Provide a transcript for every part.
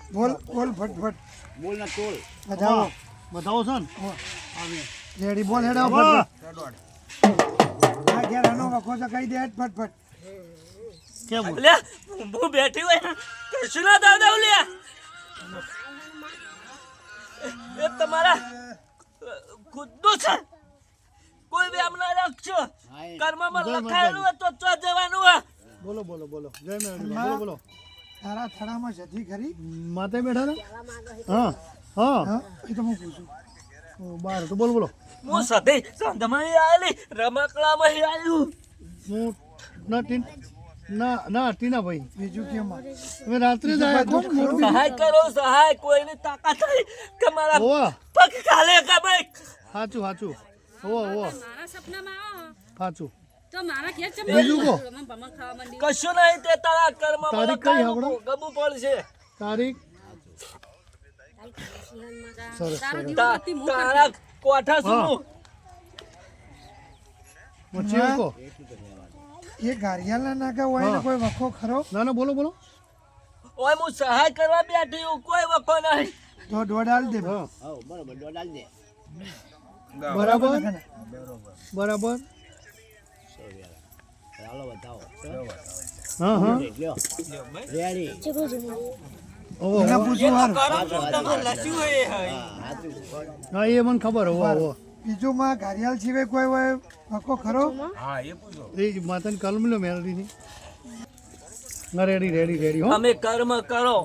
બોલ બોલ ફટફટ બોલ ના તોલ બતાવો બતાવો છો ને રેડી બોલ હેડા ફટફટ આ ઘેર આનો વખો તો કહી દે ફટફટ કેમ લે હું બેઠી હોય કશું ના દાદા લે એ તમારા ખુદનું છે કોઈ બી આમ ના રાખજો કર્મમાં લખાયેલું હોય તો ચો જવાનું હોય બોલો બોલો બોલો જય મેરડી બોલો બોલો તારા થડામાં જતી ખરી માતે બેઠા ને હા હા એ તો હું પૂછું બાર તો બોલો બોલો હું સધી સંધમાં આવેલી રમકડામાં આવ્યું હું ના ટીના ભાઈ બીજું કેમ હવે રાત્રે જ આવ્યા સહાય કરો સહાય કોઈની તાકાત નહીં કે મારા પગ કાલે કે ભાઈ સાચું સાચું મારા સપનામાં સાચું તો મારા ઘેર છે બીજું કો કશું નહીં તે તારા કર્મમાં તારીખ કઈ હવડો ગમવું પડશે તારીખ સરસ તારા કોઠા સુનું મચ્છી કો એ ગારિયાલા નાકા હોય ને કોઈ વખો ખરો ના બોલો બોલો ઓય હું સહાય કરવા બેઠી હું કોઈ વખો નહીં તો દોડાલ દે બરોબર દોડાલ દે બરાબર બરાબર ચાલો બતાવો હા હા રેડી એના પૂછું હારું હા એ મને ખબર હોવા બીજું માં ગારિયાલ સિવાય કોઈ હોય વખો ખરો એ માતાની કલમ લો મેલડીની ના રેડી રેડી રેડી હો તમે કર્મ કરો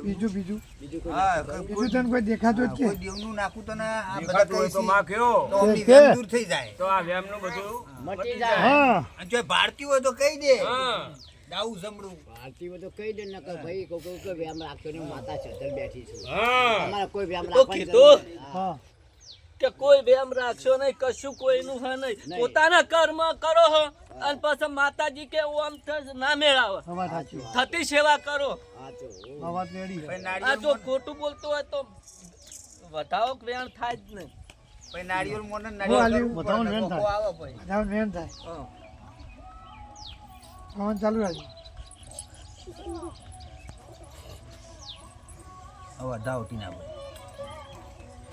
બીજું તને કોઈ દેખાતો જ કે દેવનું નાખું તને આ બધા કોઈ તો માખ્યો તો દૂર થઈ જાય તો આ વેમ નું બધું મટી જાય હા જો ભારતી હોય તો કહી દે દાઉ જમડું ભારતી હોય તો કહી દે ને કે ભાઈ કોઈ વ્યામ રાખતો ને માતા છતર બેઠી છું હા તમારે કોઈ વ્યામ તો કીધું હા કે કોઈ વેમ રાખશો નહીં કશું કોઈનું હે નહીં પોતાના કર્મ કરો હો અને પછી માતાજી કે ઓમ ના મેળાવે વાત સાચી થતી સેવા કરો આ વાત રેડી આ જો ખોટું બોલતો હોય તો વધાવો વેણ થાય જ નહીં પછી નારિયેળ મોને બતાવો ને વેણ થાય આવે પછી બધાને વેણ થાય પવન ચાલુ રાખજો હવે ધાવતી ના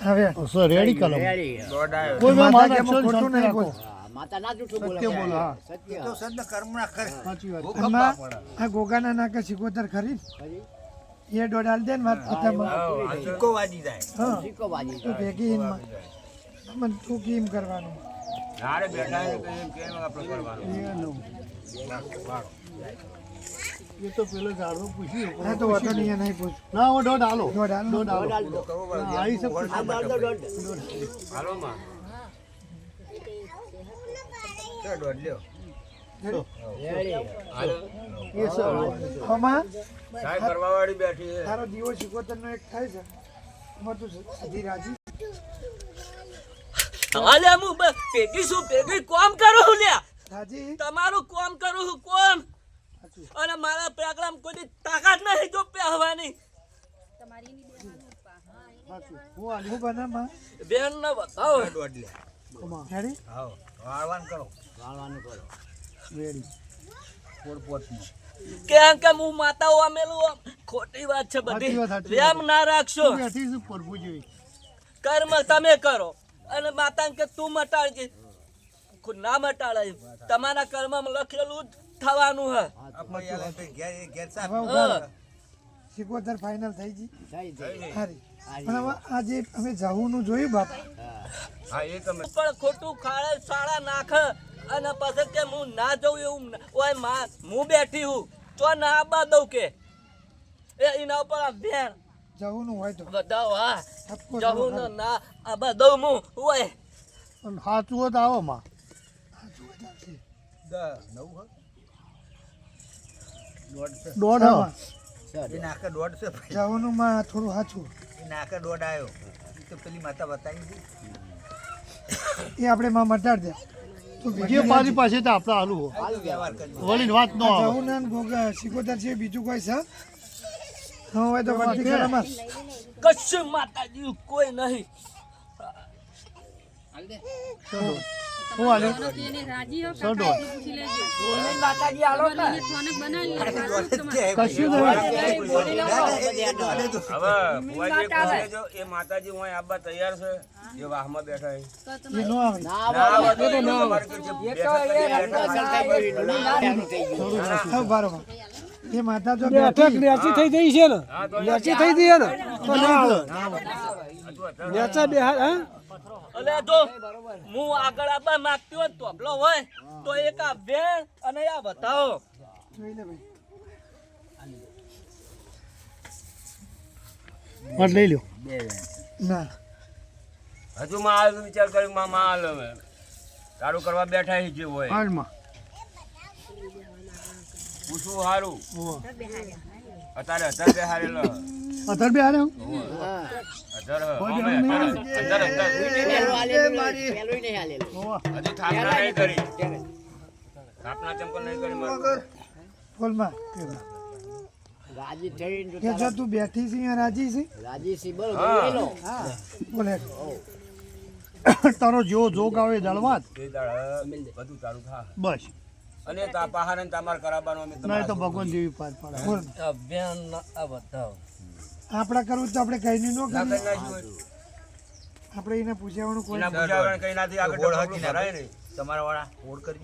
હવે સર રેડી કલમ રેડી દોડાયો કોઈ માતા માતા કેમ ખોટું નહીં બોલ માતા ના જૂઠું બોલે સત્ય બોલો, હા. સત્ય તો સદન કર્મના કરે સાચી વાત આમાં આ ગોગાના નાકે સિકોતર ખરી ખરી? એ દોઢ હાલ દે ને વાત પતામાં. આ સિક્કો વાજી જાય હા સિક્કો બાજી તું ભેગી ઈનમાં. મને તું કેમ કરવાનું નારે બેઠા છે કે એમ કેમ આપણે કરવાનું એ નો. એ તો પેલો ઝાડવો પૂછ્યું હા તો વાતો નહીં નહીં પૂછ ના હું દોઢ હાલો દોઢ હાલ દોઢ હાલો હા, આવી છે પૂછ. આ દોડ હાલો માં ચાલ દોડ લ્યો હાલો એ સર આમાં સાહેબ કરવા વાળી બેઠી છે તારો દીવો સિકોતર નો એક થાય છે એમાં તું હજી રાજી હાલે હું ભેગી શું ભેગી કોમ કરું છું લ્યા રાજી તમારું કોમ કરું છું કોમ અને મારા પ્રોગ્રામ કોઈ તાકાત નહીં જો પહેવાની હું બનામાં બેન ને બતાવો દોડ લે હેડી આવો વાળવાન કરો વાળવાનું કરો રેડી પોતપોતનું કેમ કે હું માતાઓ આમેલું ખોટી વાત છે સાચી વાત, બધી સાચી રેમ ના રાખશો બેઠી છું પ્રભુ જેવી કર્મ તમે કરો અને માતાને કે તું મટાડજે ના મટાડાય તમારા કર્મમાં લખેલું જ થવાનું હે આપણે યાર તો ઘેર ઘેર સાહેબ હવે ઉભા રહો. સિકોતર ફાઇનલ થઈ ગઈ થઈ થઈ હારી પણ હવે આજે અમે જવું જોયું બાપ હા એ તમે પણ ખોટું ખાડે સાળા નાખે અને પછી કે હું ના જઉં એવું ઓય માં હું બેઠી હું તો ના આબા દઉં કે એ એના ઉપર આ બેન જવું હોય તો બતાવો હા ઠપકો જવું થોડો ને ખરો. ના આબા દઉં હું ઓય પણ સાચું હોત આવો માં નવું હો દોઢ છે દોઢ હા. એ નાકે દોઢ છે ભાઈ. જવાનું માં થોડું સાચું એ નાકે દોઢ આવ્યો એ તો પેલી માતા બતાવી હતી એ આપણે માં મટાડ દે તું જે મારી પાસે તો આપણે હાલું હો વ્યવહાર કરી વળી વાત ન આવે જવું ને ગોગા સિકોતર છે બીજું કોઈ છે હા હોય તો વળતી કરવામાં કશું માતાજી કોઈ નહીં હું હાલે એને રાજી હો સડો. કાકા પૂછી લેજો માતાજી આલો એને ફોન જ બનાવી લે કશું નહીં હવે ભુવાજી કહે જો એ માતાજી હું આબા તૈયાર છે એ વાહમાં બેઠા છે એ નો આવે ના ના આવે આવે તો તમારે કે જે બેઠા છે, હા બરોબર એ માતા જો બેઠક લેચી થઈ ગઈ છે ને લેચી થઈ ગઈ ને તો ના આવે લેચા બેહાર હા અલે જો હું આગળ આપવા માંગતી હોત તો પેલો હોય તો એક આ બેન અને આ બતાવો જોઈ લે ભાઈ વાત લઈ લ્યો ના હજુ માં હાલ વિચાર કરી માં હાલ હવે તારું કરવા બેઠા છે જે હોય હાલમાં પૂછવું સારું ઓહો. અત્યારે અત્યારે બેહારેલો અત્યારે બે હારે હું અત્યારે કોઈ અમે નહીં અત્યારે પેલું આલેલું પેલું નહીં આલેલું ઓહો. હજુ થાપના નહીં કરી થાપના ચંપલ નહીં કરી મારું બોલમાં રાજી થઈને કે જો તું બેઠી છે અહીંયા રાજી છે રાજી સી બોલો હા. બોલો બોલે તારો જેવો જોગ આવે જળવાત એ દાડા બધું તારું થા બસ અને તા પહાડ તમારે કરાવવાનું અમે નહીં તો ભગવાન જેવી પાર પડે બોલ આ બેન આ બતાવો આપણે કરવું તો આપણે કઈ નહીં ન ના કરીએ કરી નાખ્યું આપણે એને પૂછ્યાવાનું કોઈ એના પૂજાવરણ કઈ નાથી આગળ તમારા વાળા ઓળ કરી